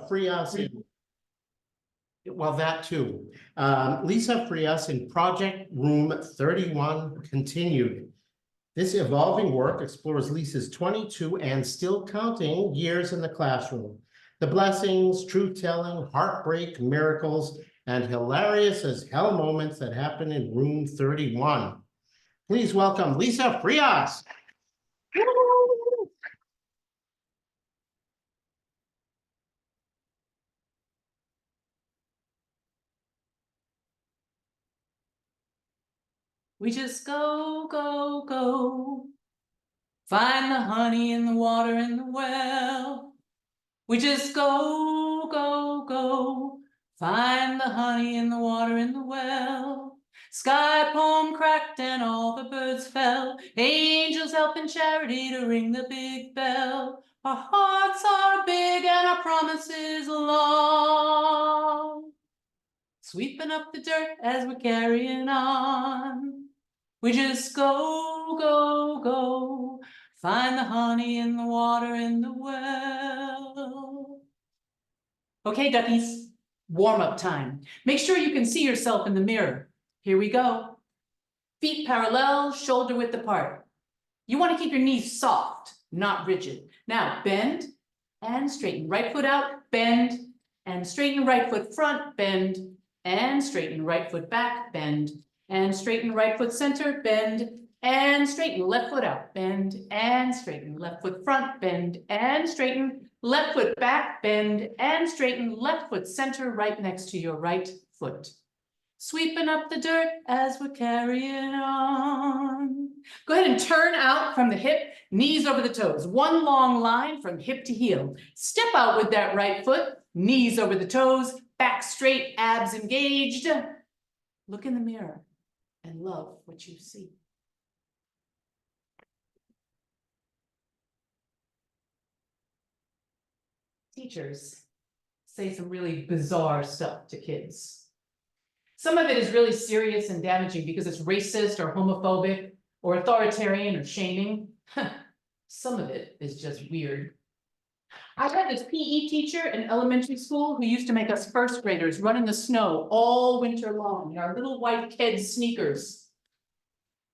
Frias in, well, that too. Lisa Frias in Project Room 31 continued. This evolving work explores Lisa's 22 and still counting years in the classroom. The blessings, truth-telling, heartbreak, miracles, and hilarious as hell moments that happen in Room 31. Please welcome Lisa Frias. We just go, go, go. Find the honey in the water in the well. We just go, go, go. Find the honey in the water in the well. Sky poem cracked and all the birds fell. Angels help in charity to ring the big bell. Our hearts are big and our promises long. Sweeping up the dirt as we're carrying on. We just go, go, go. Find the honey in the water in the well. Okay, duckies, warm-up time. Make sure you can see yourself in the mirror. Here we go. Feet parallel, shoulder width apart. You want to keep your knees soft, not rigid. Now bend and straighten. Right foot out, bend, and straighten right foot front, bend, and straighten right foot back, bend, and straighten right foot center, bend, and straighten left foot out, bend, and straighten left foot front, bend, and straighten left foot back, bend, and straighten left foot center right next to your right foot. Sweeping up the dirt as we're carrying on. Go ahead and turn out from the hip, knees over the toes. One long line from hip to heel. Step out with that right foot, knees over the toes, back straight, abs engaged. Look in the mirror and love what you see. Teachers say some really bizarre stuff to kids. Some of it is really serious and damaging because it's racist or homophobic or authoritarian or shaming. Some of it is just weird. I had this PE teacher in elementary school who used to make us first graders run in the snow all winter long in our little white kids' sneakers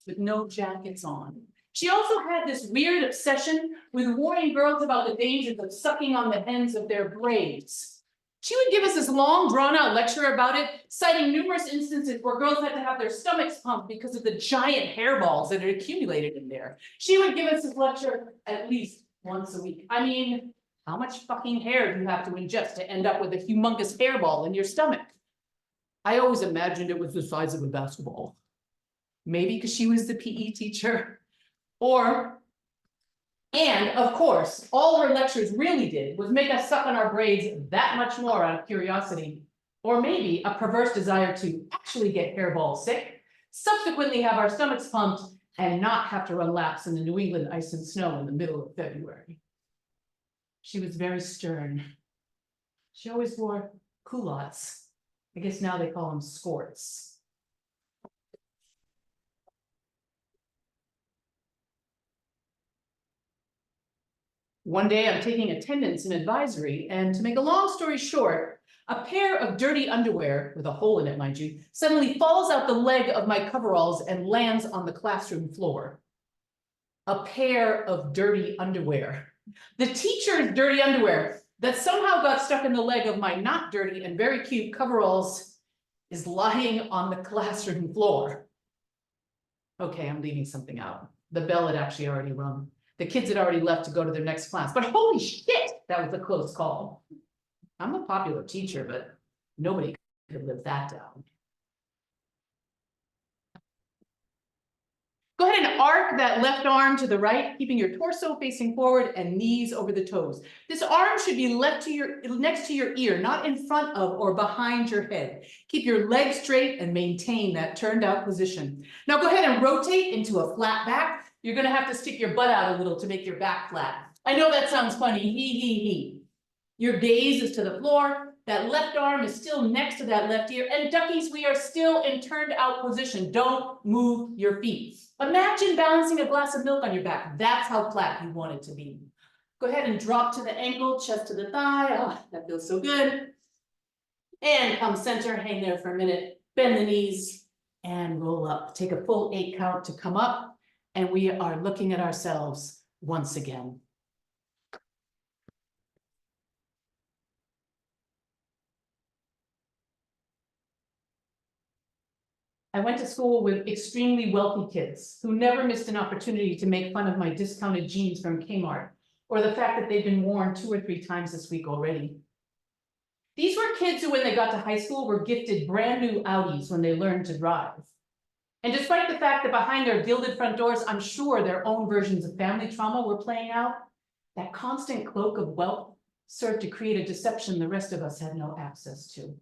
with no jackets on. She also had this weird obsession with warning girls about the dangers of sucking on the ends of their braids. She would give us this long, drawn-out lecture about it, citing numerous instances where girls had to have their stomachs pumped because of the giant hairballs that had accumulated in there. She would give us this lecture at least once a week. I mean, how much fucking hair do you have to ingest to end up with a humongous hairball in your stomach? I always imagined it was the size of a basketball. Maybe because she was the PE teacher, and of course, all her lectures really did was make us suck on our braids that much more out of curiosity, or maybe a perverse desire to actually get hairball sick, subsequently have our stomachs pumped, and not have to run laps in the New England ice and snow in the middle of February. She was very stern. She always wore culottes. I guess now they call them skirts. One day I'm taking attendance in advisory, and to make a long story short, a pair of dirty underwear, with a hole in it, mind you, suddenly falls out the leg of my coveralls and lands on the classroom floor. A pair of dirty underwear. The teacher's dirty underwear that somehow got stuck in the leg of my not dirty and very cute coveralls is lying on the classroom floor. Okay, I'm leaving something out. The bell had actually already rung. The kids had already left to go to their next class, but holy shit, that was a close call. I'm a popular teacher, but nobody could live that down. Go ahead and arc that left arm to the right, keeping your torso facing forward and knees over the toes. This arm should be next to your ear, not in front of or behind your head. Keep your legs straight and maintain that turned out position. Now go ahead and rotate into a flat back. You're gonna have to stick your butt out a little to make your back flat. I know that sounds funny, hee. Your gaze is to the floor. That left arm is still next to that left ear. And duckies, we are still in turned out position. Don't move your feet. Imagine balancing a glass of milk on your back. That's how flat you want it to be. Go ahead and drop to the ankle, chest to the thigh. Oh, that feels so good. And come center, hang there for a minute, bend the knees and roll up. Take a full 8 count to come up. And we are looking at ourselves once again. I went to school with extremely wealthy kids who never missed an opportunity to make fun of my discounted jeans from Kmart, or the fact that they've been worn 2 or 3 times this week already. These were kids who, when they got to high school, were gifted brand new Audis when they learned to drive. And despite the fact that behind their gilded front doors, I'm sure their own versions of family trauma were playing out, that constant cloak of wealth served to create a deception the rest of us had no access to.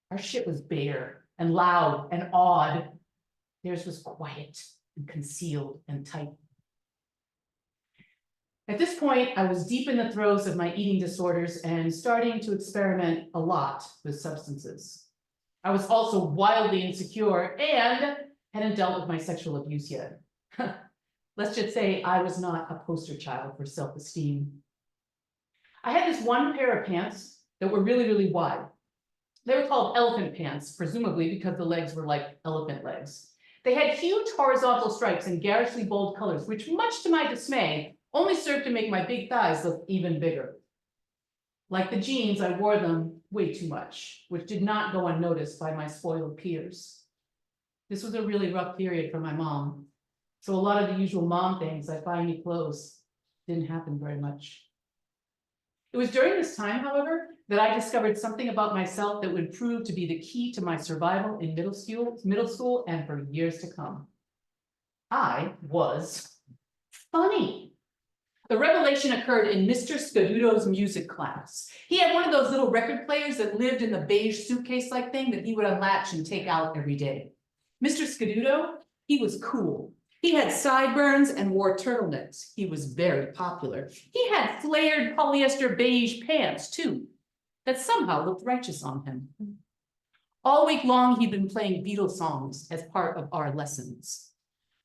Our shit was bare and loud and odd. Theirs was quiet and concealed and tight. At this point, I was deep in the throes of my eating disorders and starting to experiment a lot with substances. I was also wildly insecure and hadn't dealt with my sexual abuse yet. Let's just say I was not a poster child for self-esteem. I had this one pair of pants that were really, really wide. They were called elephant pants, presumably because the legs were like elephant legs. They had huge horizontal stripes in garishly bold colors, which, much to my dismay, only served to make my big thighs look even bigger. Like the jeans, I wore them way too much, which did not go unnoticed by my spoiled peers. This was a really rough period for my mom, so a lot of the usual mom things, like buying me clothes, didn't happen very much. It was during this time, however, that I discovered something about myself that would prove to be the key to my survival in middle school and for years to come. I was funny. The revelation occurred in Mr. Scaduto's music class. He had one of those little record players that lived in the beige suitcase-like thing that he would unlatch and take out every day. Mr. Scaduto, he was cool. He had sideburns and wore turtlenecks. He was very popular. He had flared polyester beige pants, too, that somehow looked righteous on him. All week long, he'd been playing Beatles songs as part of our lessons.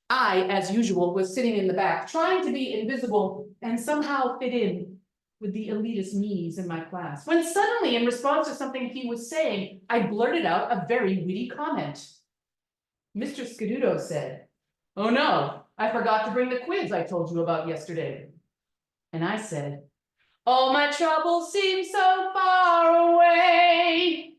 I, as usual, was sitting in the back, trying to be invisible and somehow fit in with the elitist me's in my class, when suddenly, in response to something he was saying, I blurted out a very witty comment. Mr. Scaduto said, "Oh no, I forgot to bring the quiz I told you about yesterday." And I said, "All my troubles seem so far away."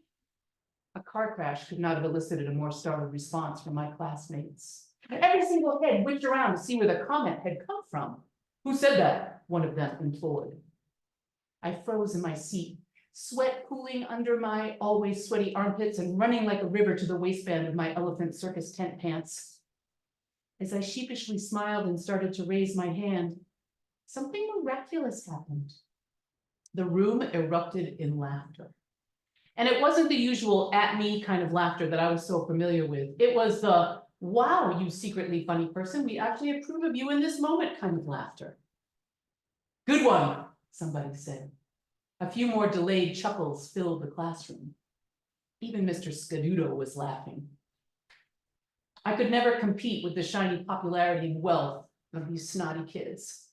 A car crash could not have elicited a more startled response from my classmates. Every single head whipped around to see where the comment had come from. "Who said that?" one of them implored. I froze in my seat, sweat pooling under my always sweaty armpits and running like a river to the waistband of my elephant circus tent pants. As I sheepishly smiled and started to raise my hand, something miraculous happened. The room erupted in laughter. And it wasn't the usual at me kind of laughter that I was so familiar with. It was the, "Wow, you secretly funny person, we actually approve of you in this moment" kind of laughter. "Good one," somebody said. A few more delayed chuckles filled the classroom. Even Mr. Scaduto was laughing. I could never compete with the shiny popularity and wealth of these snotty kids,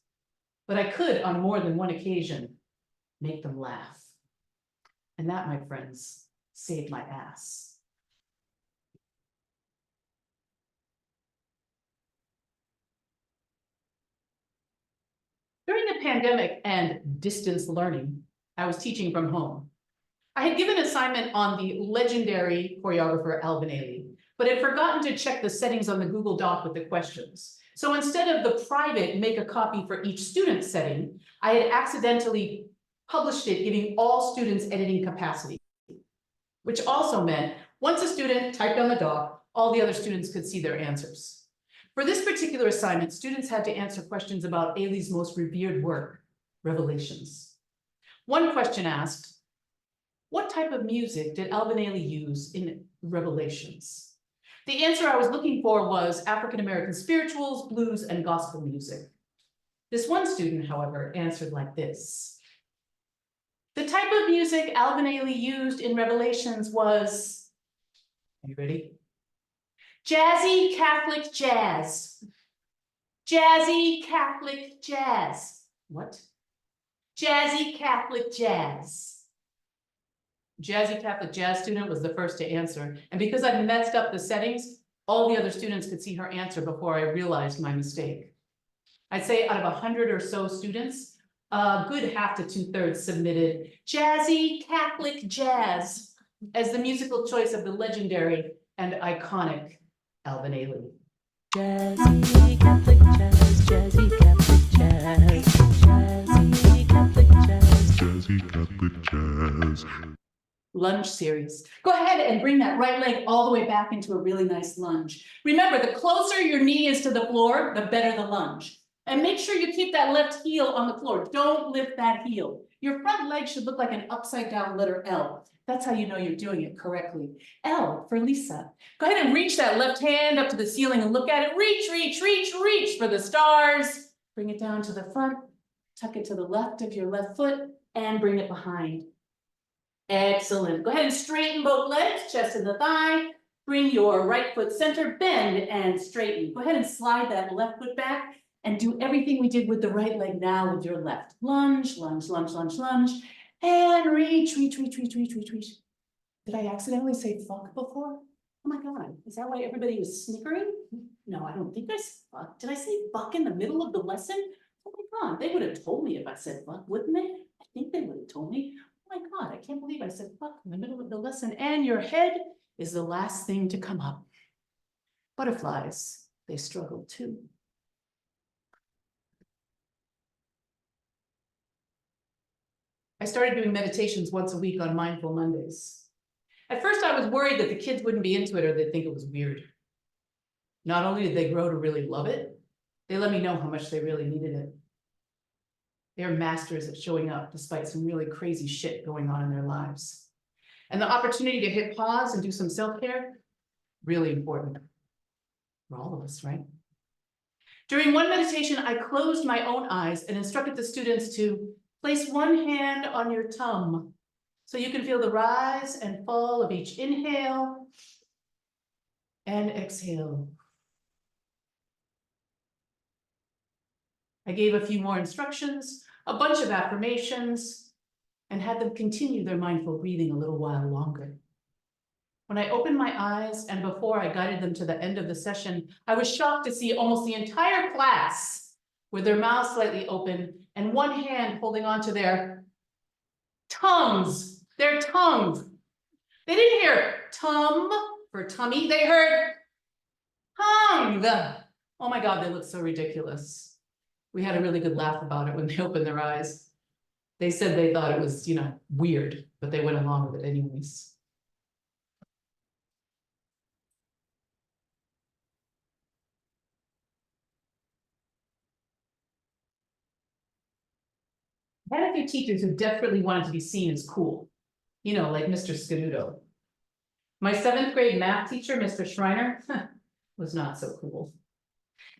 but I could, on more than one occasion, make them laugh. And that, my friends, saved my ass. During the pandemic and distance learning, I was teaching from home. I had given an assignment on the legendary choreographer Alvin Ailey, but had forgotten to check the settings on the Google Doc with the questions. So instead of the private make a copy for each student setting, I had accidentally published it, giving all students editing capacity, which also meant once a student typed on the doc, all the other students could see their answers. For this particular assignment, students had to answer questions about Ailey's most revered work, Revelations. One question asked, what type of music did Alvin Ailey use in Revelations? The answer I was looking for was African-American spirituals, blues, and gospel music. This one student, however, answered like this. The type of music Alvin Ailey used in Revelations was, are you ready? Jazzy Catholic jazz. Jazzy Catholic jazz. What? Jazzy Catholic Jazz. Jazzy Catholic Jazz student was the first to answer, and because I messed up the settings, all the other students could see her answer before I realized my mistake. I'd say out of 100 or so students, a good half to 2/3 submitted Jazzy Catholic Jazz as the musical choice of the legendary and iconic Alvin Ailey. Jazzy Catholic Jazz, Jazzy Catholic Jazz, Jazzy Catholic Jazz, Jazzy Catholic Jazz. Lunge series. Go ahead and bring that right leg all the way back into a really nice lunge. Remember, the closer your knee is to the floor, the better the lunge. And make sure you keep that left heel on the floor. Don't lift that heel. Your front leg should look like an upside down letter L. That's how you know you're doing it correctly. L for Lisa. Go ahead and reach that left hand up to the ceiling and look at it. Reach, reach, reach, reach for the stars. Bring it down to the front. Tuck it to the left of your left foot and bring it behind. Excellent. Go ahead and straighten both legs, chest to the thigh. Bring your right foot center, bend and straighten. Go ahead and slide that left foot back and do everything we did with the right leg now with your left. Lunge, lunge, lunge, lunge, lunge. And reach, reach, reach, reach, reach, reach, reach. Did I accidentally say fuck before? Oh my God, is that why everybody was snickering? No, I don't think I said fuck. Did I say fuck in the middle of the lesson? Oh my God, they would have told me if I said fuck, wouldn't they? I think they would have told me. Oh my God, I can't believe I said fuck in the middle of the lesson. And your head is the last thing to come up. Butterflies, they struggle too. I started doing meditations once a week on Mindful Mondays. At first, I was worried that the kids wouldn't be into it or they'd think it was weird. Not only did they grow to really love it, they let me know how much they really needed it. They're masters at showing up despite some really crazy shit going on in their lives. And the opportunity to hit pause and do some self-care, really important for all of us, right? During one meditation, I closed my own eyes and instructed the students to place one hand on your tum so you can feel the rise and fall of each inhale and exhale. I gave a few more instructions, a bunch of affirmations, and had them continue their mindful breathing a little while longer. When I opened my eyes and before I guided them to the end of the session, I was shocked to see almost the entire class with their mouths slightly open and one hand holding onto their tongues, their tongues. They didn't hear tum for tummy, they heard tongue. Oh my God, they look so ridiculous. We had a really good laugh about it when they opened their eyes. They said they thought it was, weird, but they went along with it anyways. I had a few teachers who desperately wanted to be seen as cool, like Mr. Scanuto. My 7th grade math teacher, Mr. Schreiner, was not so cool.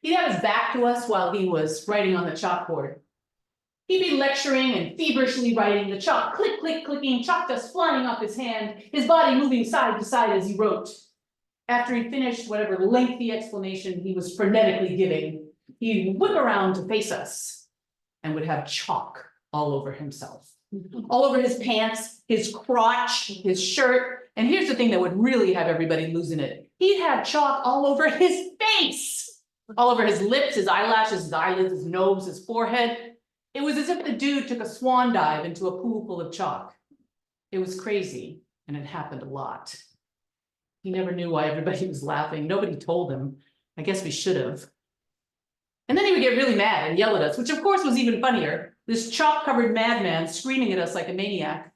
He'd have his back to us while he was writing on the chalkboard. He'd be lecturing and feverishly writing, the chalk click, click, clicking, chalk dust flying off his hand, his body moving side to side as he wrote. After he finished whatever lengthy explanation he was frenetically giving, he'd whip around to face us and would have chalk all over himself, all over his pants, his crotch, his shirt. And here's the thing that would really have everybody losing it. He'd have chalk all over his face, all over his lips, his eyelashes, his eyelids, his nose, his forehead. It was as if the dude took a swan dive into a pool full of chalk. It was crazy, and it happened a lot. He never knew why everybody was laughing. Nobody told him. I guess we should have. And then he would get really mad and yell at us, which of course was even funnier. This chalk-covered madman screaming at us like a maniac.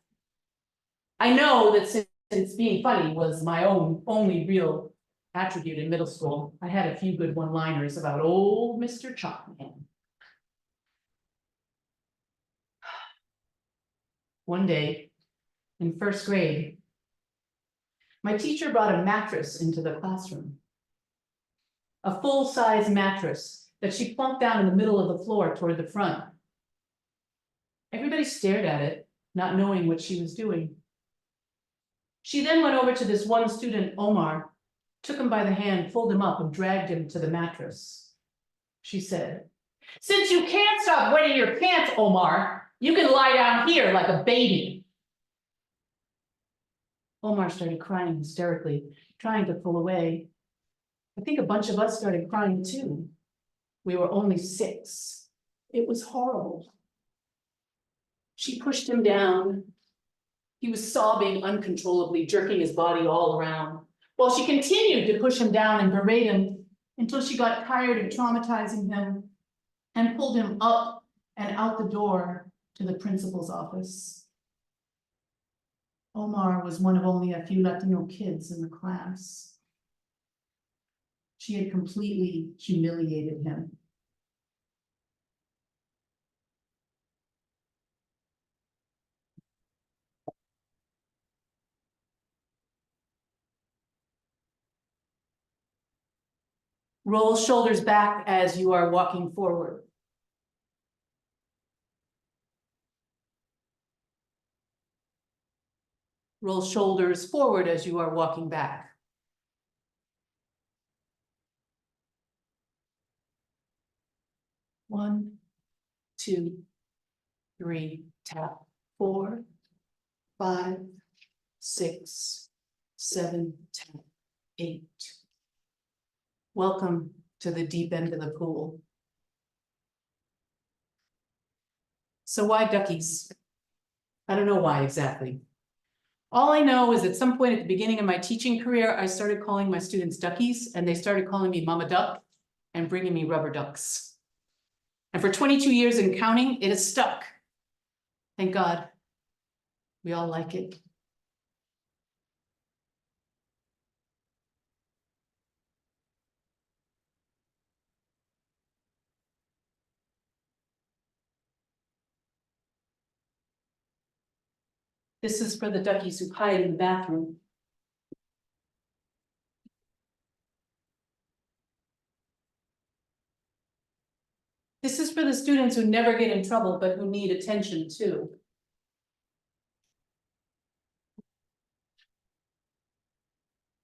I know that since being funny was my only real attribute in middle school, I had a few good one-liners about old Mr. Chalkman. One day, in 1st grade, my teacher brought a mattress into the classroom. A full-size mattress that she plunked down in the middle of the floor toward the front. Everybody stared at it, not knowing what she was doing. She then went over to this one student, Omar, took him by the hand, pulled him up, and dragged him to the mattress. She said, "Since you can't stop wetting your pants, Omar, You can lie down here like a baby. Omar started crying hysterically, trying to pull away. I think a bunch of us started crying too. We were only 6. It was horrible. She pushed him down. He was sobbing uncontrollably, jerking his body all around, while she continued to push him down and berate him until she got tired of traumatizing him and pulled him up and out the door to the principal's office. Omar was one of only a few Latino kids in the class. She had completely humiliated him. Roll shoulders back as you are walking forward. Roll shoulders forward as you are walking back. One, 2, 3, tap. 4, 5, 6, 7, 10, 8. Welcome to the deep end of the pool. So why duckies? I don't know why exactly. All I know is at some point at the beginning of my teaching career, I started calling my students duckies, and they started calling me Mama Duck and bringing me rubber ducks. And for 22 years and counting, it has stuck. Thank God. We all like it. This is for the duckies who hide in the bathroom. This is for the students who never get in trouble, but who need attention too.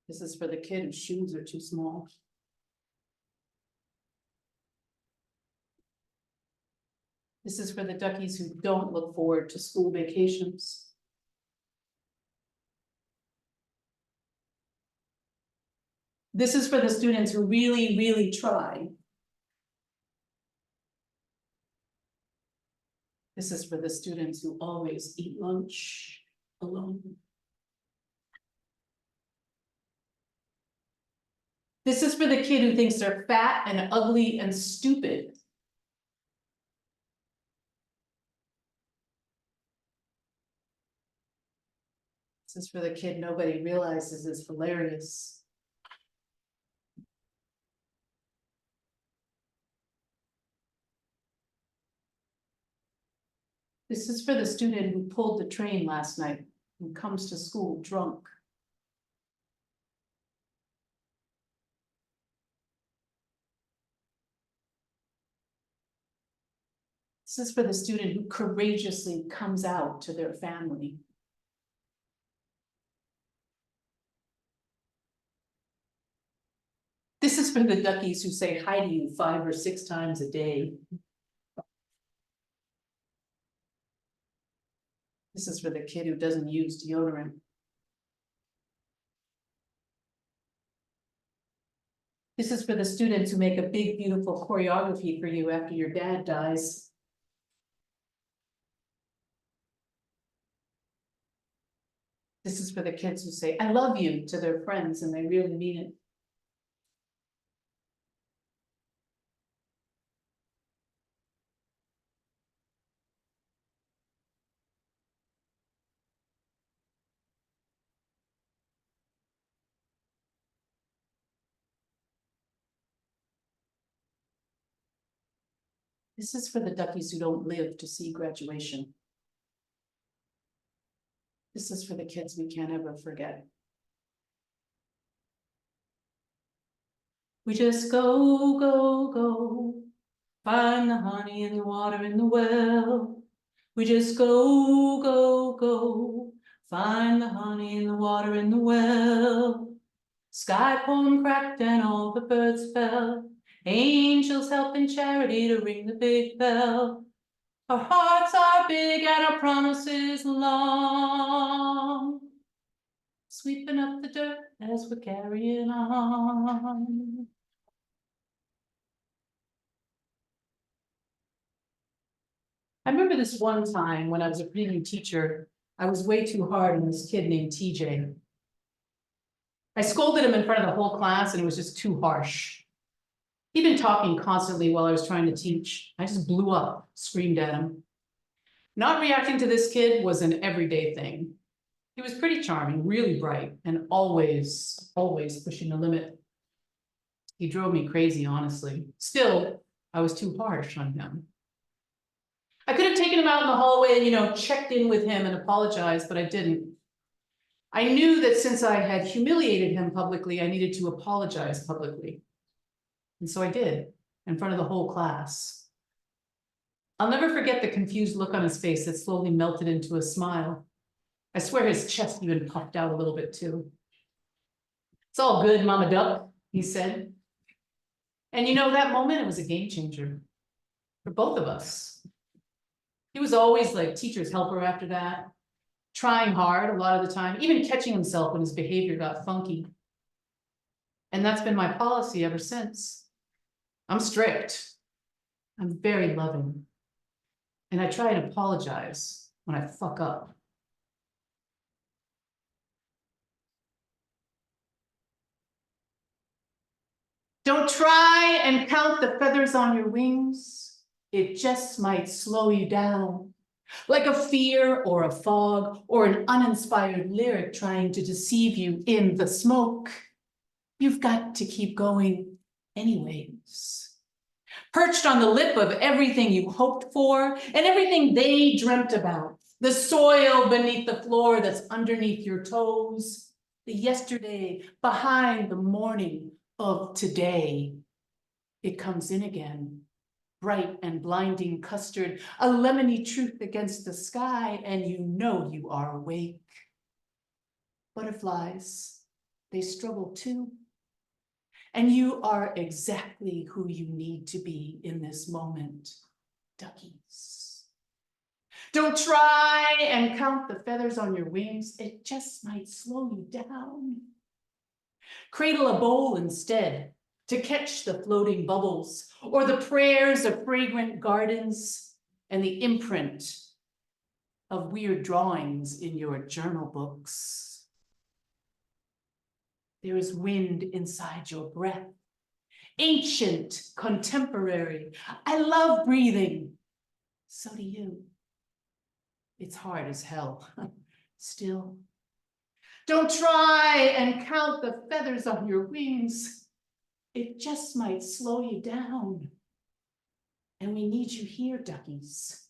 This is for the kid whose shoes are too small. This is for the duckies who don't look forward to school vacations. This is for the students who really, really try. This is for the students who always eat lunch alone. This is for the kid who thinks they're fat and ugly and stupid. This is for the kid nobody realizes is hilarious. This is for the student who pulled the train last night and comes to school drunk. This is for the student who courageously comes out to their family. This is for the duckies who say hi to you 5 or 6 times a day. This is for the kid who doesn't use deodorant. This is for the students who make a big, beautiful choreography for you after your dad dies. This is for the kids who say, I love you to their friends, and they really mean it. This is for the duckies who don't live to see graduation. This is for the kids we can't ever forget. We just go, go, go, find the honey in the water in the well. We just go, go, go, find the honey in the water in the well. Sky pole cracked and all the birds fell. Angels help in charity to ring the big bell. Our hearts are big and our promises long. Sweeping up the dirt as we're carrying on. I remember this one time when I was a pre-new teacher, I was way too hard on this kid named TJ. I scolded him in front of the whole class and it was just too harsh. He'd been talking constantly while I was trying to teach. I just blew up, screamed at him. Not reacting to this kid was an everyday thing. He was pretty charming, really bright, and always pushing the limit. He drove me crazy, honestly. Still, I was too harsh on him. I could have taken him out in the hallway and, checked in with him and apologized, but I didn't. I knew that since I had humiliated him publicly, I needed to apologize publicly. And so I did, in front of the whole class. I'll never forget the confused look on his face that slowly melted into a smile. I swear his chest even puffed out a little bit too. It's all good, Mama Duck, he said. And that moment, it was a game changer for both of us. He was always like teacher's helper after that, trying hard a lot of the time, even catching himself when his behavior got funky. And that's been my policy ever since. I'm strict. I'm very loving. And I try and apologize when I fuck up. Don't try and count the feathers on your wings. It just might slow you down. Like a fear or a fog or an uninspired lyric trying to deceive you in the smoke. You've got to keep going anyways. Perched on the lip of everything you hoped for and everything they dreamt about. The soil beneath the floor that's underneath your toes. The yesterday behind the morning of today. It comes in again. Bright and blinding custard, a lemony truth against the sky, and you are awake. Butterflies, they struggle too. And you are exactly who you need to be in this moment, duckies. Don't try and count the feathers on your wings. It just might slow you down. Cradle a bowl instead to catch the floating bubbles or the prayers of fragrant gardens and the imprint of weird drawings in your journal books. There is wind inside your breath, ancient, contemporary. I love breathing. So do you. It's hard as hell, still. Don't try and count the feathers on your wings. It just might slow you down. And we need you here, duckies.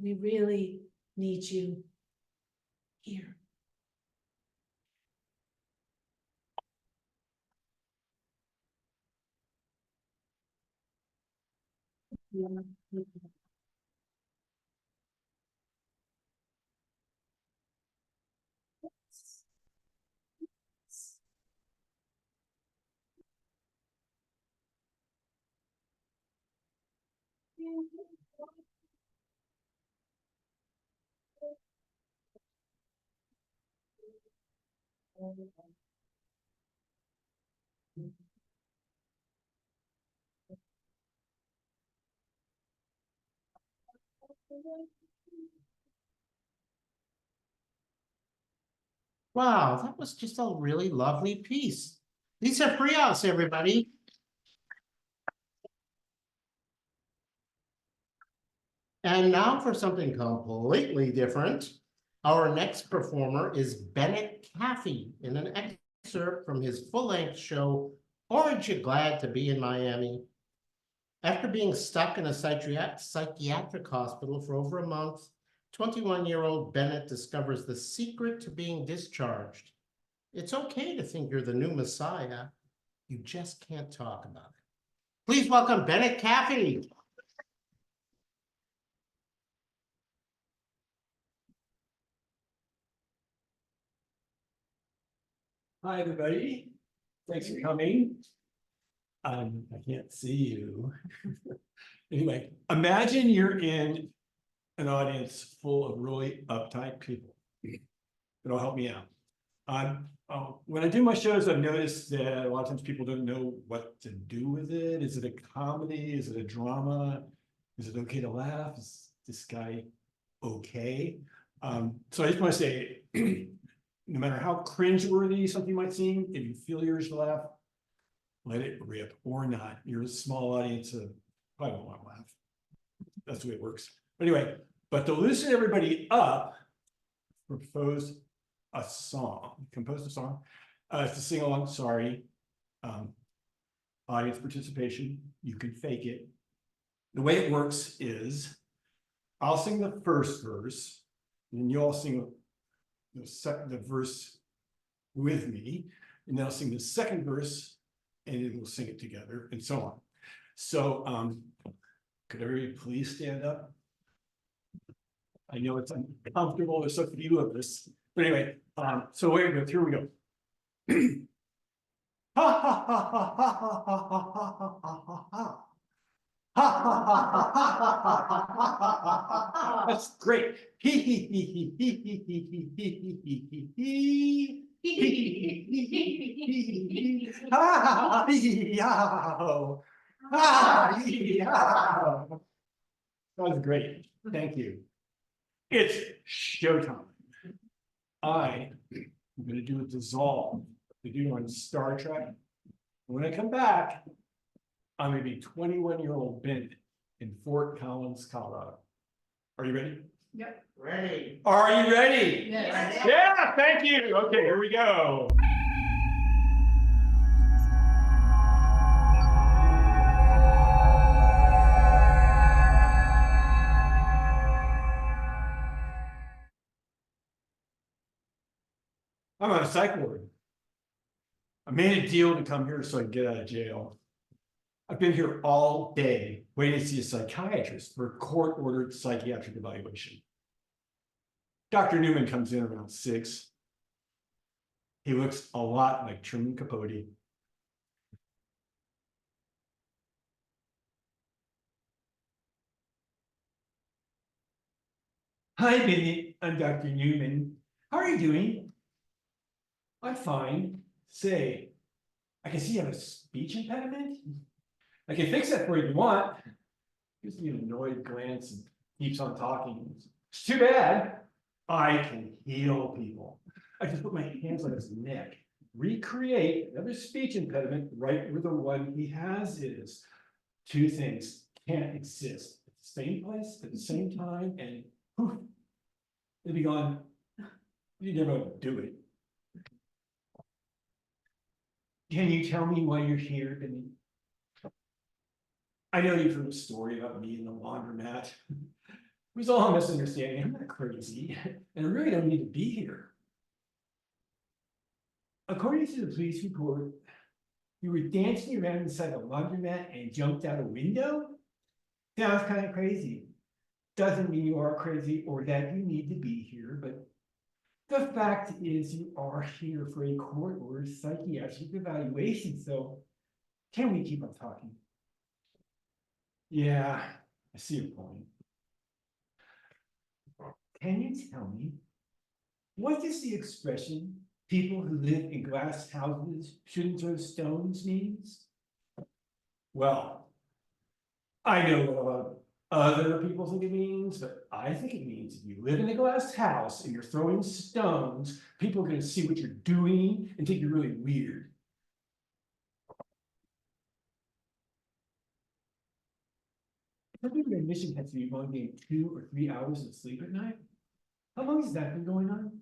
We really need you here. Wow, that was just a really lovely piece. Lisa Frias, everybody. And now for something completely different. Our next performer is Bennett Caffey in an excerpt from his full-length show, Aren't You Glad to Be in Miami? After being stuck in a psychiatric hospital for over a month, 21-year-old Bennett discovers the secret to being discharged. It's okay to think you're the new Messiah. You just can't talk about it. Please welcome Bennett Caffey. Hi, everybody. Thanks for coming. I can't see you. Anyway, imagine you're in an audience full of really uptight people. It'll help me out. When I do my shows, I've noticed that a lot of times people don't know what to do with it. Is it a comedy? Is it a drama? Is it okay to laugh? Is this guy okay? So I just want to say, no matter how cringeworthy something might seem, if you feel yours to laugh, let it rip or not. You're a small audience, probably won't want to laugh. That's the way it works. But anyway, but to loosen everybody up, composed a song to sing along. Sorry, audience participation. You can fake it. The way it works is I'll sing the first verse, and you all sing the verse with me, and then I'll sing the second verse, and then we'll sing it together, and so on. So, could everybody please stand up? I know it's uncomfortable, there's so few of us, but anyway, so here we go. Ha ha ha ha ha ha ha ha ha. That's great. That was great. Thank you. It's showtime. I'm going to do a dissolve to do on Star Trek. When I come back, I'm going to be 21-year-old Bennett in Fort Collins, Colorado. Are you ready? Yep. Ready. Are you ready? Yes. Yeah, thank you. Okay, here we go. I'm on a psych ward. I made a deal to come here so I can get out of jail. I've been here all day waiting to see a psychiatrist for a court-ordered psychiatric evaluation. Dr. Newman comes in around 6. He looks a lot like Truman Capote. Hi, Bennett. I'm Dr. Newman. How are you doing? I'm fine. Say, I can see you have a speech impediment. I can fix that for you if you want. Gives me an annoyed glance and keeps on talking. It's too bad. I can heal people. I just put my hands on his neck, recreate another speech impediment right where the one he has is. Two things can't exist at the same place at the same time, and poof, it'll be gone. You never do it. Can you tell me why you're here? And I know you've heard a story about me in the laundromat. It was all a misunderstanding. I'm not crazy, and I really don't need to be here. According to the police report, you were dancing around inside the laundromat and jumped out a window? Sounds kind of crazy. Doesn't mean you are crazy or that you need to be here, but the fact is you are here for a court-ordered psychiatric evaluation, so can we keep on talking? Yeah, I see your point. Can you tell me, what does the expression, people who live in glass houses shouldn't throw stones means? Well, I know what a lot of other people think it means, but I think it means if you live in a glass house and you're throwing stones, people are going to see what you're doing and think you're really weird. I think your admission has to be only getting 2 or 3 hours of sleep at night. How long has that been going on?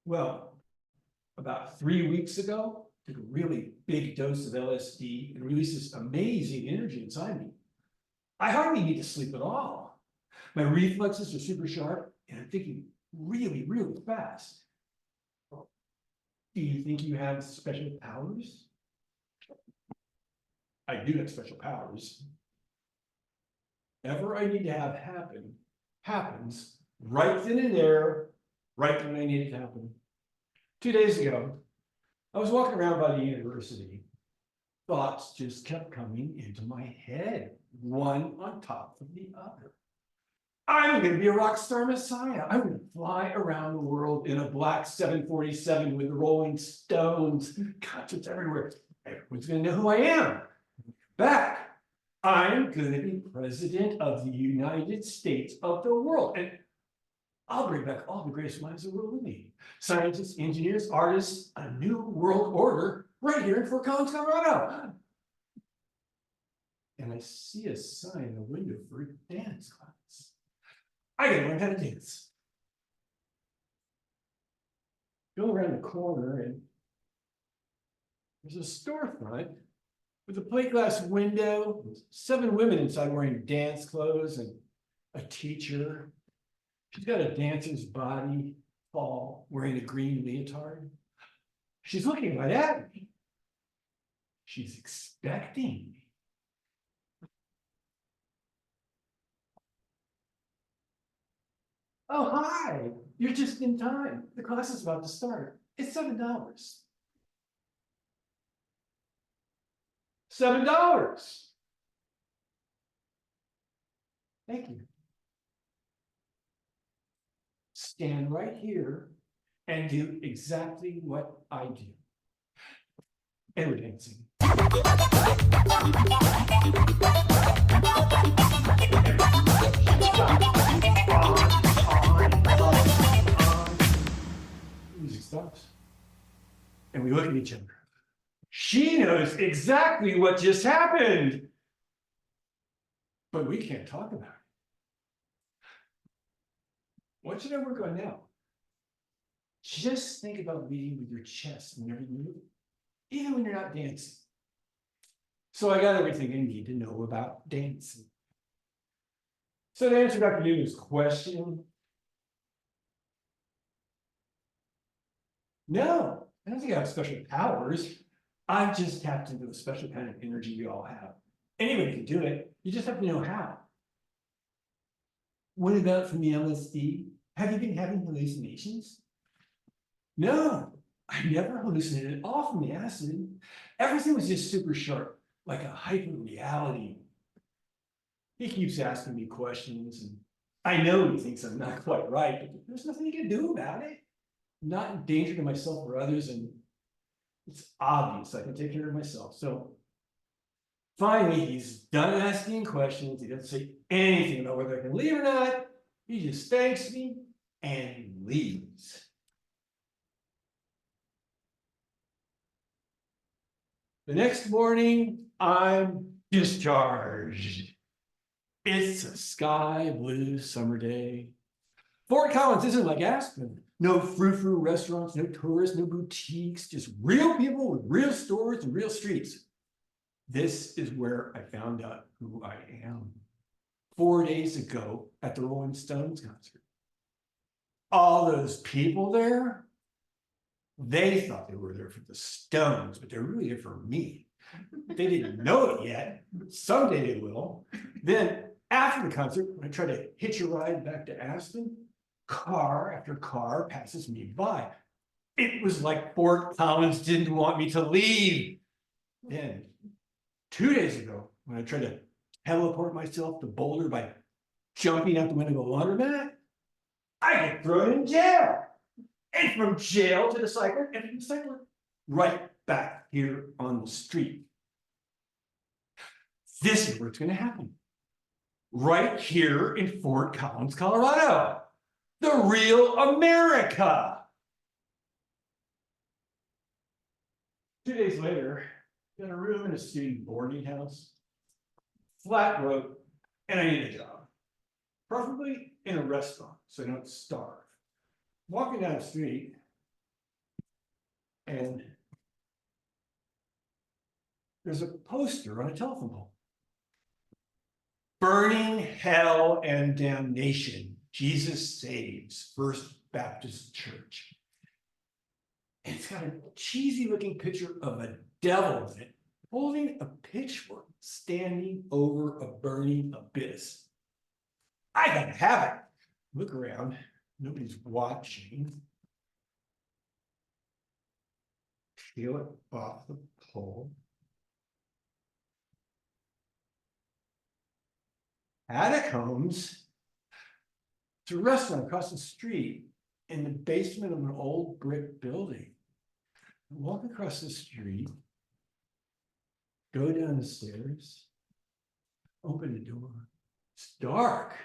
Well, about 3 weeks ago, took a really big dose of LSD and released this amazing energy inside me. I hardly need to sleep at all. My reflexes are super sharp and I'm thinking really, really fast. Do you think you have special powers? I do have special powers. Whatever I need to have happen, happens right then and there, right when I need it to happen. 2 days ago, I was walking around by the university thoughts just kept coming into my head, one on top of the other. I'm gonna be a rock star messiah. I'm gonna fly around the world in a black 747 with the Rolling Stones, concerts everywhere. Everyone's gonna know who I am. Back, I'm gonna be president of the United States of the world, and I'll bring back all the greatest minds of the world with me. Scientists, engineers, artists, a new world order right here in Fort Collins, Colorado. And I see a sign in the window for a dance class. I gotta learn how to dance. Go around the corner and there's a storefront with a plate glass window, 7 women inside wearing dance clothes and a teacher. She's got a dancer's body, tall, wearing a green leotard. She's looking right at me. She's expecting me. Oh, hi, you're just in time. The class is about to start. It's $7. $7. Thank you. Stand right here and do exactly what I do. And we're dancing. Music stops. And we look at each other. She knows exactly what just happened. But we can't talk about it. What should I work on now? Just think about leading with your chest whenever you move, even when you're not dancing. So I got everything I need to know about dancing. So to answer Dr. Newman's question, no, I don't think I have special powers. I've just tapped into a special kind of energy we all have. Anybody can do it. You just have to know how. What about from the LSD? Have you been having hallucinations? No, I never hallucinated at all from the acid. Everything was just super sharp, like a hyper reality. He keeps asking me questions, and I know he thinks I'm not quite right, but there's nothing he can do about it. I'm not in danger to myself or others, and it's obvious I can take care of myself. So finally, he's done asking questions. He doesn't say anything about whether I can leave or not. He just thanks me and leaves. The next morning, I'm discharged. It's a sky blue summer day. Fort Collins isn't like Aspen. No frou-frou restaurants, no tourists, no boutiques, just real people with real stores and real streets. This is where I found out who I am. 4 days ago at the Rolling Stones concert. All those people there, they thought they were there for the Stones, but they're really there for me. They didn't know it yet. Someday they will. Then after the concert, when I try to hitch a ride back to Aspen, car after car passes me by. It was like Fort Collins didn't want me to leave. Then 2 days ago, when I tried to teleport myself to Boulder by jumping out the window of a laundromat, I get thrown in jail. And from jail to the cycler, and from the cycler right back here on the street. This is where it's going to happen. Right here in Fort Collins, Colorado. The real America. 2 days later, got a room in a student boarding house, flat roof, and I need a job. Preferably in a restaurant so I don't starve. Walking down the street, and there's a poster on a telephone pole. Burning hell and damnation. Jesus saves, First Baptist Church. And it's got a cheesy looking picture of a devil in it, holding a pitchfork, standing over a burning abyss. I gotta have it. Look around, nobody's watching. Peel it off the pole. Catacombs. It's a restaurant across the street in the basement of an old brick building. Walk across the street. Go down the stairs. Open the door. It's dark.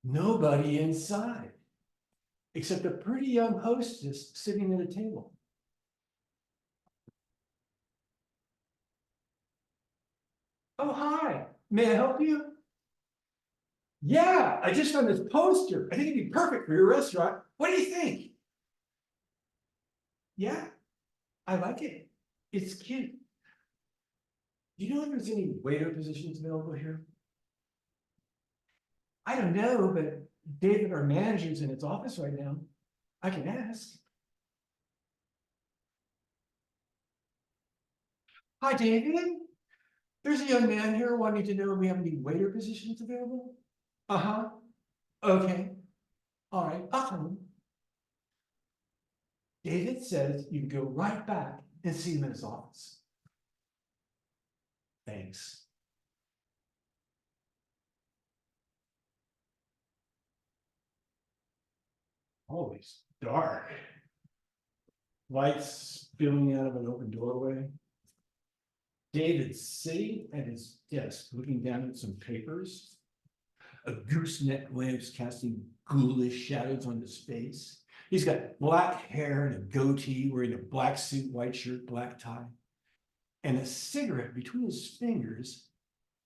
Nobody inside. Except a pretty young hostess sitting at a table. Oh, hi. May I help you? Yeah, I just found this poster. I think it'd be perfect for your restaurant. What do you think? Yeah, I like it. It's cute. Do you know if there's any waiter positions available here? I don't know, but David, our manager's in his office right now. I can ask. Hi, David. There's a young man here wanting to know if we have any waiter positions available. Uh-huh. Okay. All right, I'll tell him. David says you can go right back and see him in his office. Thanks. Always dark. Lights spilling out of an open doorway. David's sitting at his desk looking down at some papers. A gooseneck lamp's casting ghoulish shadows on his face. He's got black hair and a goatee, wearing a black suit, white shirt, black tie, and a cigarette between his fingers,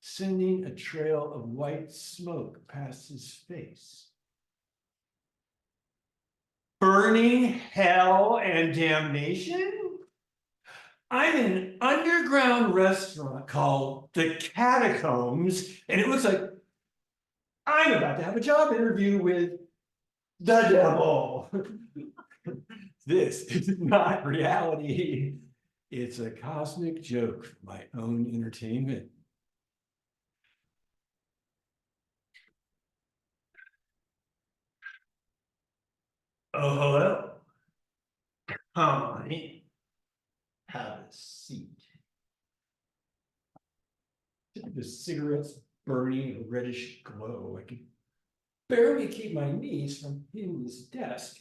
sending a trail of white smoke past his face. Burning hell and damnation? I'm in an underground restaurant called The Catacombs, and it looks like I'm about to have a job interview with the devil. This is not reality. It's a cosmic joke for my own entertainment. Oh, hello. Come on in. Have a seat. The cigarette's burning a reddish glow. I can barely keep my knees from hitting this desk.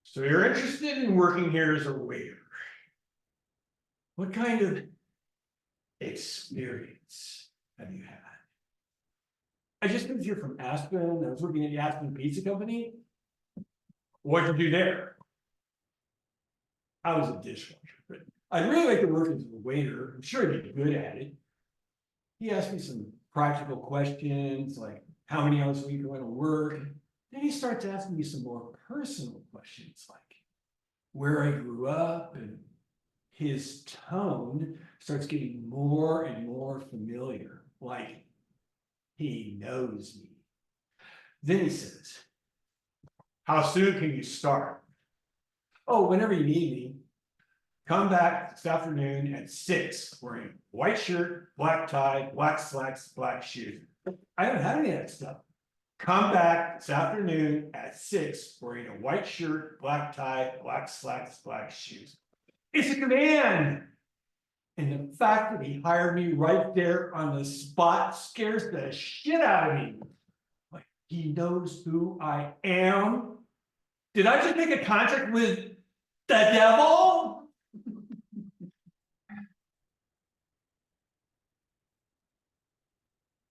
So you're interested in working here as a waiter? What kind of experience have you had? I just moved here from Aspen. I was working at the Aspen Pizza Company. What'd you do there? I was a dishwasher, but I'd really like to work as a waiter. I'm sure I'd be good at it. He asked me some practical questions, like how many hours a week am I going to work? Then he starts asking me some more personal questions, like where I grew up, and his tone starts getting more and more familiar, like he knows me. Then he says, how soon can you start? Oh, whenever you need me. Come back this afternoon at 6, wearing white shirt, black tie, black slacks, black shoes. I don't have any of that stuff. Come back this afternoon at 6, wearing a white shirt, black tie, black slacks, black shoes. It's a command. And the fact that he hired me right there on the spot scares the shit out of me. Like, he knows who I am. Did I just make a contract with the devil?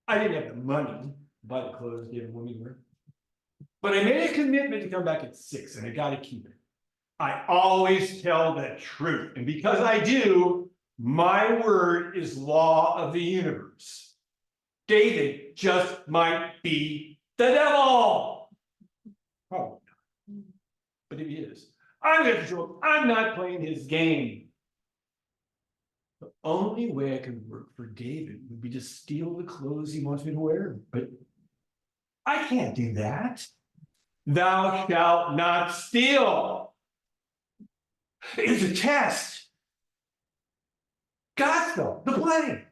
I didn't have the money to buy the clothes David wanted me to wear. But I made a commitment to come back at 6, and I gotta keep it. I always tell the truth, and because I do, my word is law of the universe. David just might be the devil. Probably not. But if he is, I'm gonna show him I'm not playing his game. The only way I could work for David would be to steal the clothes he wants me to wear, but I can't do that. Thou shalt not steal. It's a test. Godspell, the play.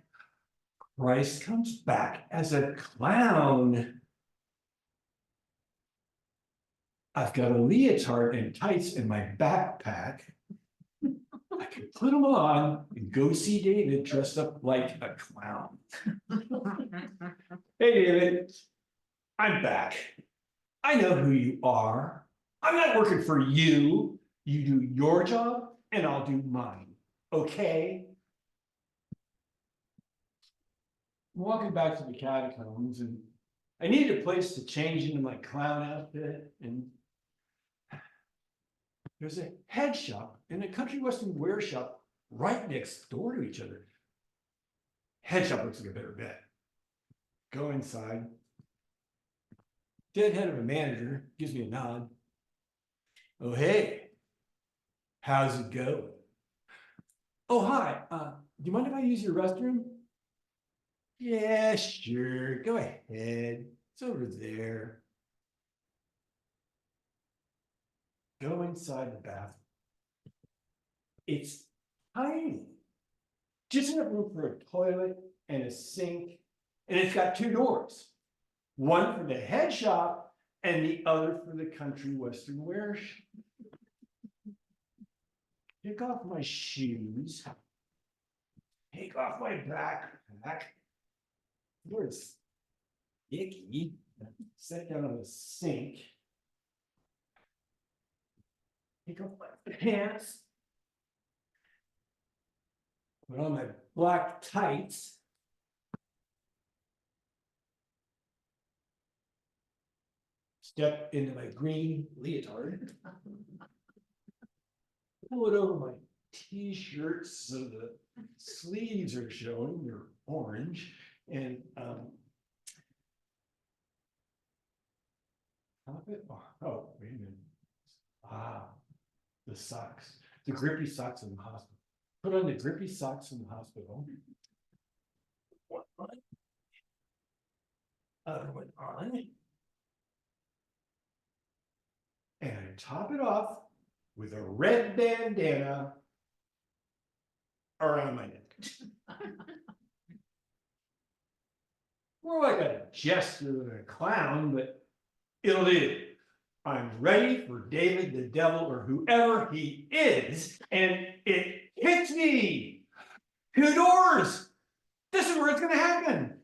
Christ comes back as a clown. I've got a leotard and tights in my backpack. I could put them on and go see David dressed up like a clown. Hey, David, I'm back. I know who you are. I'm not working for you. You do your job and I'll do mine, okay? I'm walking back to the catacombs and I needed a place to change into my clown outfit, and there's a head shop and a country western wear shop right next door to each other. Head shop looks like a better bet. Go inside. Deadhead of a manager gives me a nod. Oh, hey, how's it going? Oh, hi, do you mind if I use your restroom? Yeah, sure, go ahead, it's over there. Go inside the bathroom. It's tiny. Just enough room for a toilet and a sink, and it's got two doors. One for the head shop and the other for the country western wear shop. Take off my shoes. Take off my backpack. Where it's icky. Set down on the sink. Take off my pants. Put on my black tights. Step into my green leotard. Pull it over my t-shirt so the sleeves are showing, they're orange, and top it. Oh, wait a minute. The socks, the grippy socks in the hospital. Put on the grippy socks in the hospital. One on. Other one on. And I top it off with a red bandana around my neck. More like a jester than a clown, but it'll do. I'm ready for David the Devil or whoever he is, and it hits me. Two doors. This is where it's gonna happen.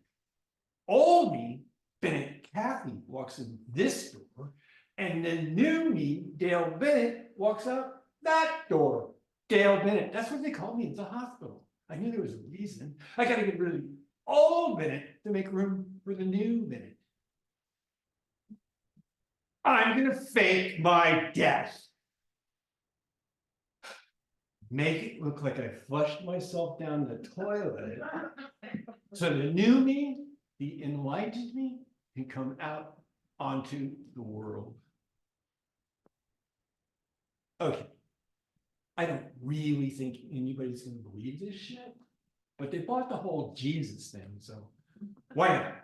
Old me, Bennett Cathy, walks in this door, and the new me, Dale Bennett, walks out that door. Dale Bennett, that's what they call me at the hospital. I knew there was a reason. I gotta get rid of the old Bennett to make room for the new Bennett. I'm gonna fake my death. Make it look like I flushed myself down the toilet. So the new me, the enlightened me, can come out onto the world. Okay. I don't really think anybody's gonna believe this shit, but they bought the whole Jesus thing, so why not?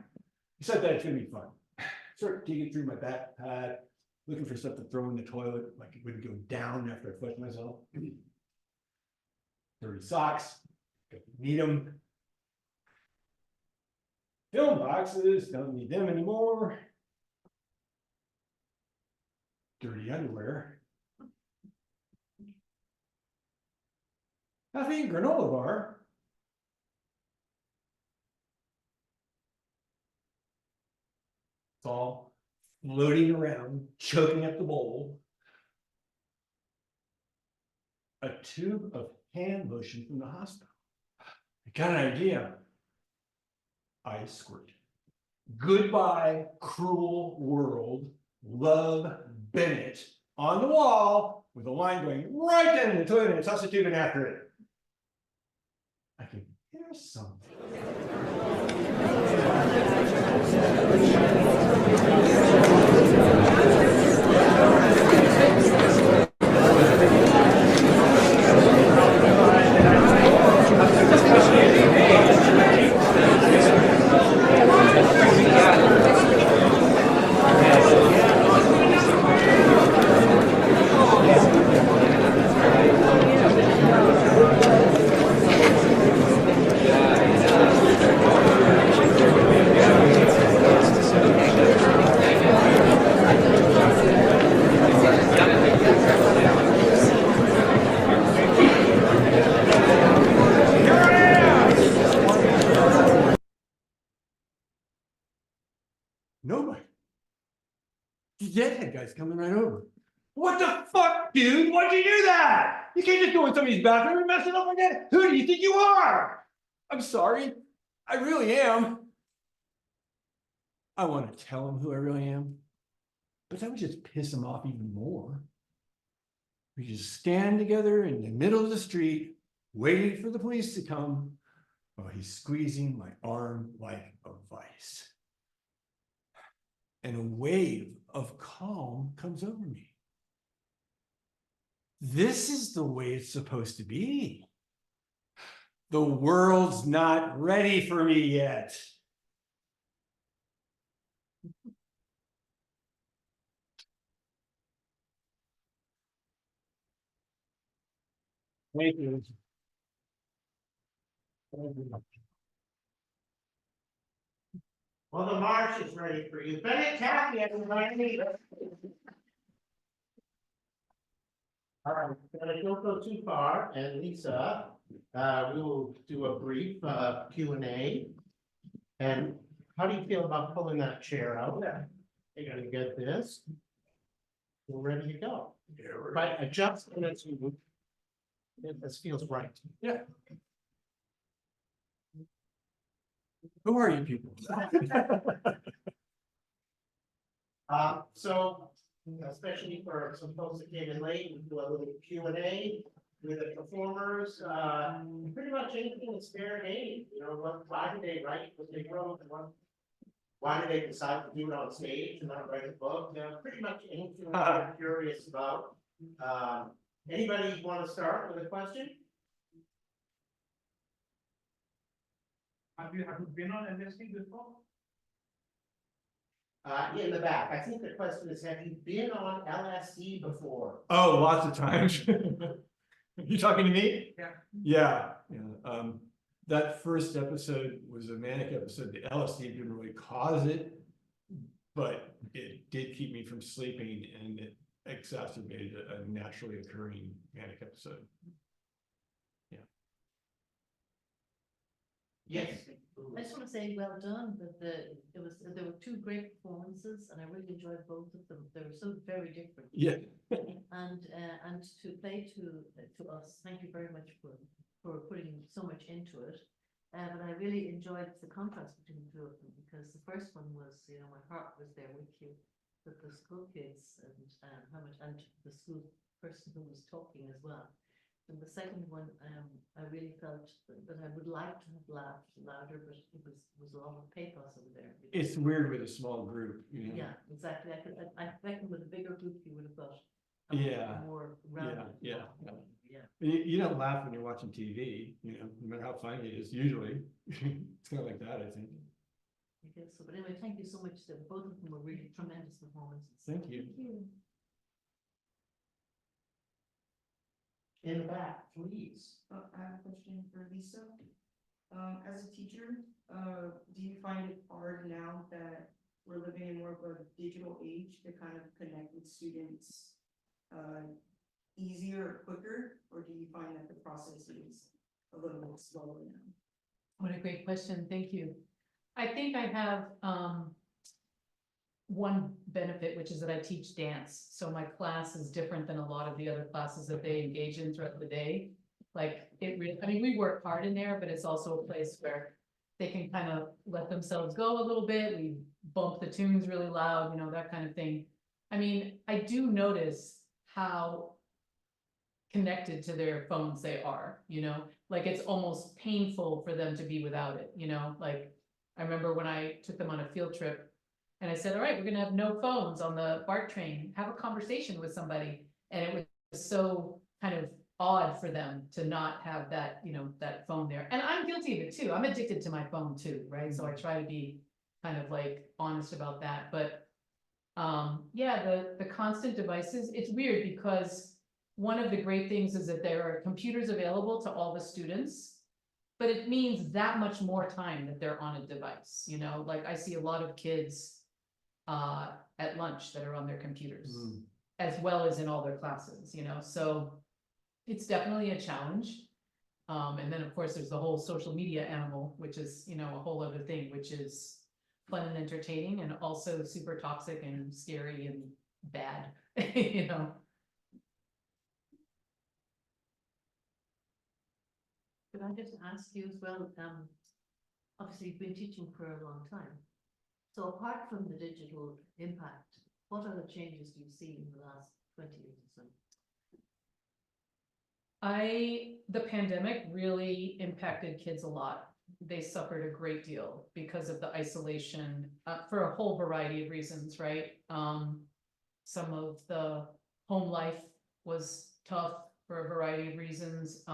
He said that it's gonna be fun. Start digging through my backpack, looking for stuff to throw in the toilet, like it wouldn't go down after I flushed myself. Dirty socks, need them. Film boxes, don't need them anymore. Dirty underwear. Caffeine granola bar. It's all floating around, choking up the bowl. A tube of hand lotion from the hospital. I got an idea. Ice squirt. Goodbye, cruel world. Love, Bennett. On the wall with a line going right down in the toilet and substituting after it. I can hear something. the deadhead guy's coming right over. What the fuck, dude? Why'd you do that? You can't just go in somebody's bathroom and mess it up like that. Who do you think you are? I'm sorry. I really am. I want to tell him who I really am, but that would just piss him off even more. We just stand together in the middle of the street, waiting for the police to come, while he's squeezing my arm like a vice. And a wave of calm comes over me. This is the way it's supposed to be. The world's not ready for me yet. Thank you. Well, the march is ready for you. Bennett Kathy, everybody. All right, don't go too far, and Lisa, we will do a brief Q&A. And how do you feel about pulling that chair out? You're gonna get this. We're ready to go. Right, adjust and it's this feels right. Yeah. Who are you people? So, especially for some folks that came in late, we do a little Q&A with the performers, pretty much anything that's fair game, you know, why did they write what they wrote, and why did they decide to do it on stage and not write a book, pretty much anything that you're curious about. Anybody want to start with a question? Have you been on MSC before? In the back, I think the question is, have you been on LSD before? Oh, lots of times. You talking to me? Yeah. Yeah. That first episode was a manic episode. The LSD didn't really cause it, but it did keep me from sleeping, and it exacerbated a naturally occurring manic episode. Yes. I just want to say well done, but there were two great performances and I really enjoyed both of them. They were so very different. Yeah. And to play to us, thank you very much for putting so much into it. But I really enjoyed the contrast between the two of them, because the first one was, you know, my heart was there with you, with the school kids and how much, and the school person who was talking as well. And the second one, I really felt that I would like to have laughed louder, but it was a lot of pathos over there. It's weird with a small group, you know. Yeah, exactly. I reckon with a bigger group, you would have got Yeah. more rounded. Yeah. Yeah. You don't laugh when you're watching TV, you know, no matter how funny it is, usually. It's kind of like that, I think. I guess so. But anyway, thank you so much. Both of them were really tremendous performances. Thank you. In the back, please. I have a question for Lisa. As a teacher, do you find it hard now that we're living in more of a digital age to kind of connect with students easier or quicker, or do you find that the process is a little bit slower now? What a great question. Thank you. I think I have one benefit, which is that I teach dance. So my class is different than a lot of the other classes that they engage in throughout the day. Like it really, I mean, we work hard in there, but it's also a place where they can kind of let themselves go a little bit. We bump the tunes really loud, you know, that kind of thing. I mean, I do notice how connected to their phones they are, you know, like it's almost painful for them to be without it, you know, like I remember when I took them on a field trip and I said, all right, we're gonna have no phones on the BART train, have a conversation with somebody. And it was so kind of odd for them to not have that, you know, that phone there. And I'm guilty of it too. I'm addicted to my phone too, right? So I try to be kind of like honest about that. But yeah, the constant devices, it's weird because one of the great things is that there are computers available to all the students, but it means that much more time that they're on a device, you know, like I see a lot of kids at lunch that are on their computers, as well as in all their classes, you know, so it's definitely a challenge. And then of course, there's the whole social media animal, which is, you know, a whole other thing, which is fun and entertaining and also super toxic and scary and bad, you know? Could I just ask you as well, obviously you've been teaching for a long time. So apart from the digital impact, what other changes do you see in the last 20 years or so? The pandemic really impacted kids a lot. They suffered a great deal because of the isolation, for a whole variety of reasons, right? Some of the home life was tough for a variety of reasons.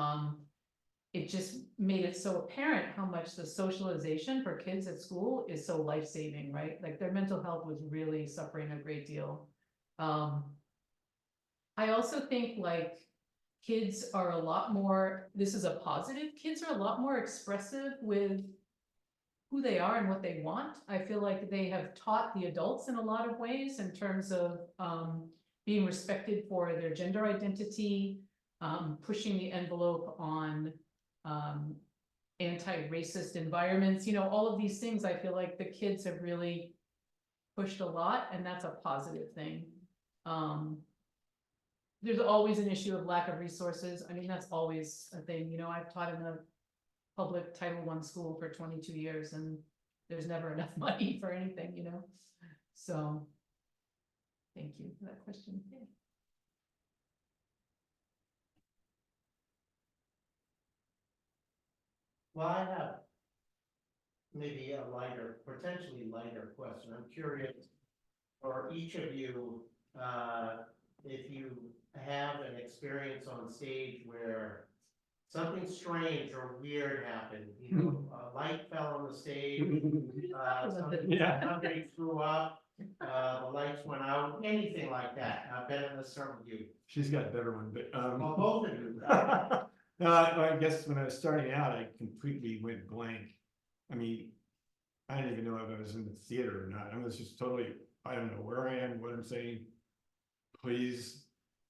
It just made it so apparent how much the socialization for kids at school is so life-saving, right? Like their mental health was really suffering a great deal. I also think like kids are a lot more, this is a positive, kids are a lot more expressive with who they are and what they want. I feel like they have taught the adults in a lot of ways in terms of being respected for their gender identity, pushing the envelope on anti-racist environments, you know, all of these things. I feel like the kids have really pushed a lot, and that's a positive thing. There's always an issue of lack of resources. I mean, that's always a thing. You know, I've taught in a public Title I school for 22 years and there's never enough money for anything, you know? So, thank you for that question. Yeah. Well, I have maybe a lighter, potentially lighter question. I'm curious for each of you, if you have an experience on stage where something strange or weird happened, you know, a light fell on the stage, Yeah. somebody threw up, the lights went out, anything like that. I've been in this start with you. She's got a better one, but, Well, both of you. no, I guess when I was starting out, I completely went blank. I mean, I didn't even know if I was in the theater or not. I was just totally, I don't know where I am, what I'm saying. Please,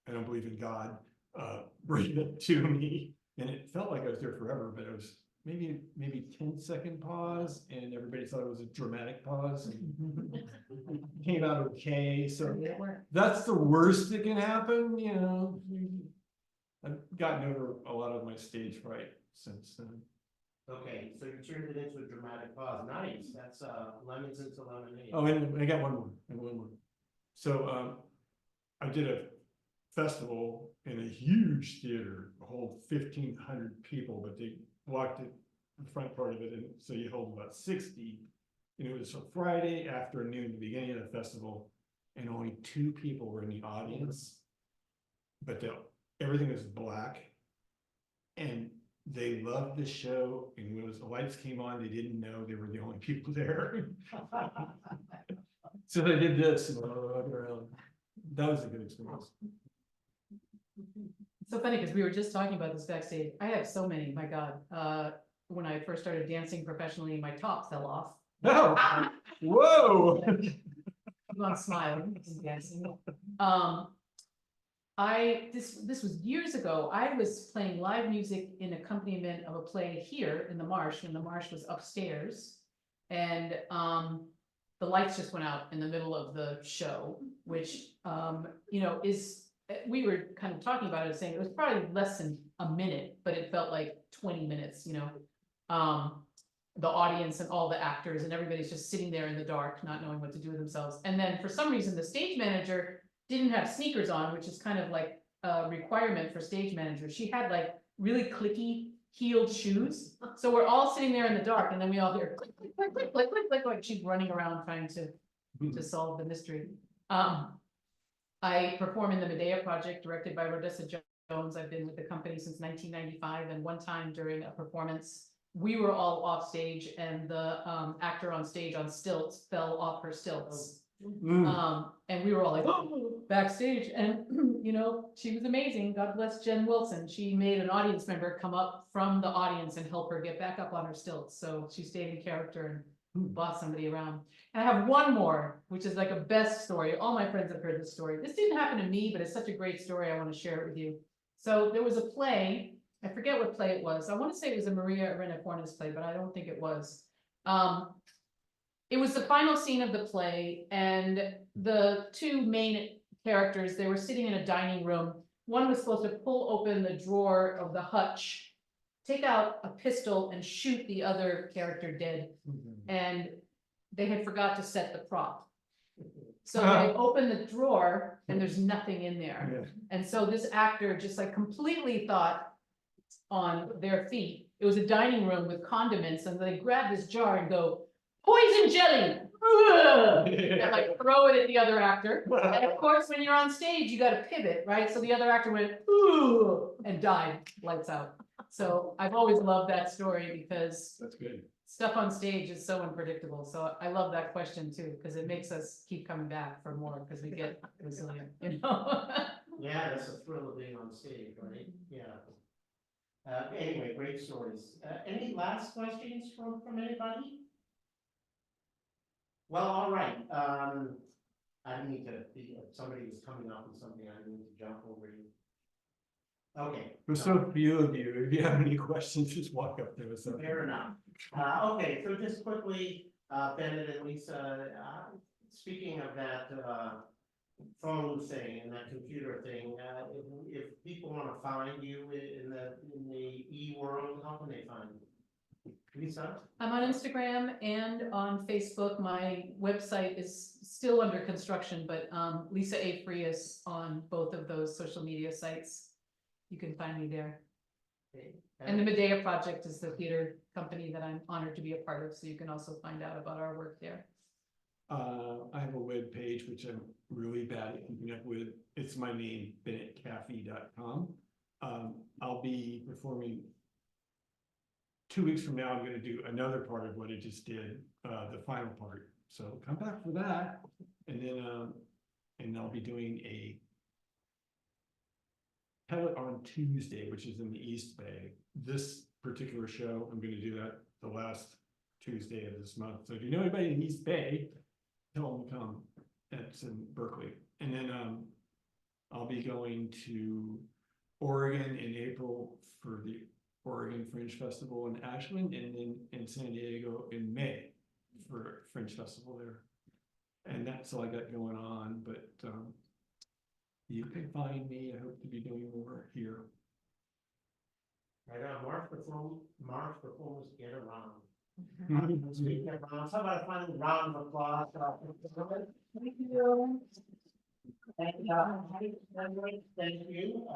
I don't believe in God, bring it to me. And it felt like I was there forever, but it was maybe 10-second pause, and everybody thought it was a dramatic pause and came out okay. So that's the worst that can happen, you know. I've gotten over a lot of my stage fright since then. Okay, so you turned it into a dramatic pause. Nice, that's lemons into lemonade. Oh, and I got one more. So I did a festival in a huge theater, hold 1,500 people, but they blocked it, the front part of it, and so you hold about 60. And it was a Friday afternoon, the beginning of the festival, and only 2 people were in the audience. But everything was black, and they loved the show. And when the lights came on, they didn't know they were the only people there. So they did this and walking around. That was a good experience. It's so funny because we were just talking about this backstage. I have so many, my God. When I first started dancing professionally, my top fell off. Oh, whoa. Keep on smiling and dancing. This was years ago. I was playing live music in accompaniment of a play here in the Marsh, and the Marsh was upstairs. And the lights just went out in the middle of the show, which you know, we were kind of talking about it, saying it was probably less than a minute, but it felt like 20 minutes, you know. The audience and all the actors and everybody's just sitting there in the dark, not knowing what to do with themselves. And then for some reason, the stage manager didn't have sneakers on, which is kind of like a requirement for stage managers. She had like really clicky heeled shoes. So we're all sitting there in the dark, and then we all hear click, click, click, click, click, click, click, like she's running around trying to solve the mystery. I perform in the Medea Project, directed by Rodessa Jones. I've been with the company since 1995, and one time during a performance, we were all off stage, and the actor on stage on stilts fell off her stilts. And we were all like, oh, backstage, and you know, she was amazing. God bless Jen Wilson. She made an audience member come up from the audience and help her get back up on her stilts. So she stayed in character and bossed somebody around. And I have one more, which is like a best story. All my friends have heard this story. This didn't happen to me, but it's such a great story. I want to share it with you. So there was a play. I forget what play it was. I want to say it was a Maria Arena Fornes play, but I don't think it was. it was the final scene of the play, and the two main characters, they were sitting in a dining room. One was supposed to pull open the drawer of the hutch, take out a pistol and shoot the other character dead, and they had forgot to set the prop. So they open the drawer and there's nothing in there. Yeah. And so this actor just like completely thought on their feet. It was a dining room with condiments, and they grab this jar and go, poison jelly! Ugh! And like throw it at the other actor. And of course, when you're on stage, you gotta pivot, right? So the other actor went, ooh, and died, lights out. So I've always loved that story because That's good. stuff on stage is so unpredictable. So I love that question too, because it makes us keep coming back for more, because we get resilient, you know? Yeah, that's a thrill of being on stage, right? Yeah. Anyway, great stories. Any last questions from anybody? Well, all right, I need to, somebody was coming up with something, I need to jump over you. Okay. There's so few of you. If you have any questions, just walk up to us. Fair enough. Okay, so just quickly, Bennett and Lisa, speaking of that, phone thing and that computer thing, if people wanna find you in the e-world, how can they find you? Lisa? I'm on Instagram and on Facebook. My website is still under construction, but Lisa A. Frias on both of those social media sites. You can find me there. Okay. And the Medea Project is the theater company that I'm honored to be a part of, so you can also find out about our work there. I have a web page which I'm really bad at keeping up with. It's my name, BennettCaffey.com. I'll be performing 2 weeks from now. I'm going to do another part of what I just did, the final part. So come back for that, and then I'll be doing a pellet on Tuesday, which is in the East Bay. This particular show, I'm going to do that the last Tuesday of this month. So if you know anybody in East Bay, tell them to come. That's in Berkeley. And then I'll be going to Oregon in April for the Oregon Fringe Festival in Ashland, and then in San Diego in May for Fringe Festival there. And that's all I got going on, but you can find me. I hope to be doing more here. Right on, March performers get around. Speaking of rounds, how about a final round of applause? Thank you. Thank you.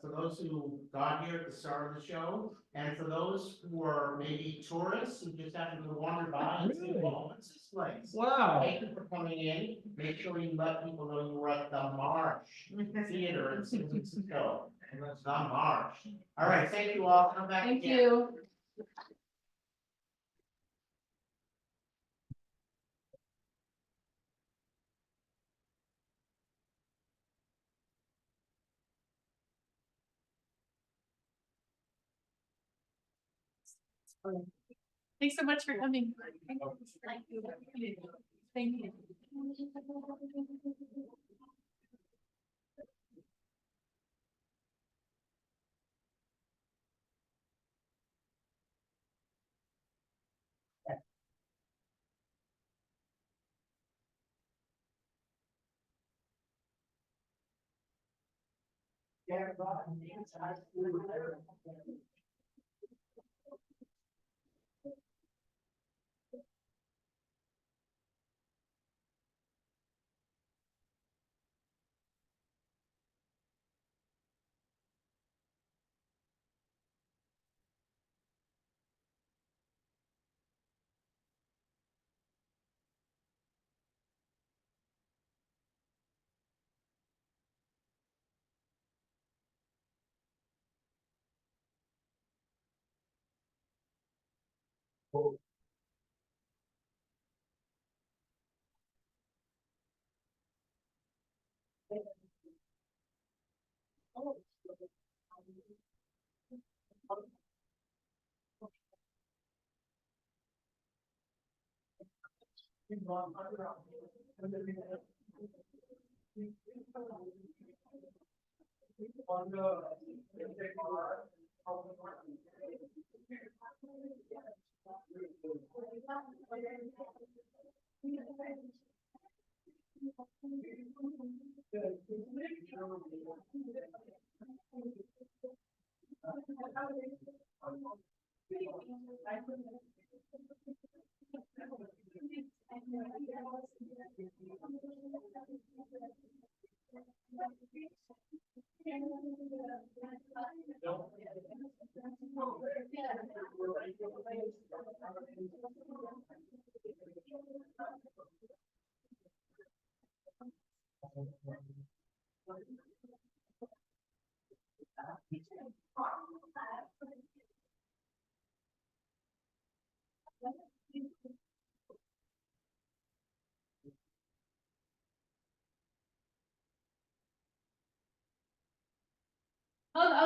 For those who got here at the start of the show, and for those who are maybe tourists who just happen to wander by and say, "Well, what's this place?" Wow. Thank you for coming in. Make sure you let people know you were at the Marsh Theater in San Francisco. The Marsh. All right, thank you all. Come back Thank again. you. Thanks so much for coming. Thank you. Thank you.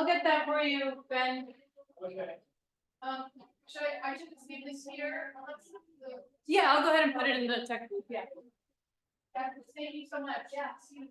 I'll get that for you, Ben. Okay. Should I should just leave this here? Yeah, I'll go ahead and put it in the text, yeah. Yeah, thank you so much, yeah. See you.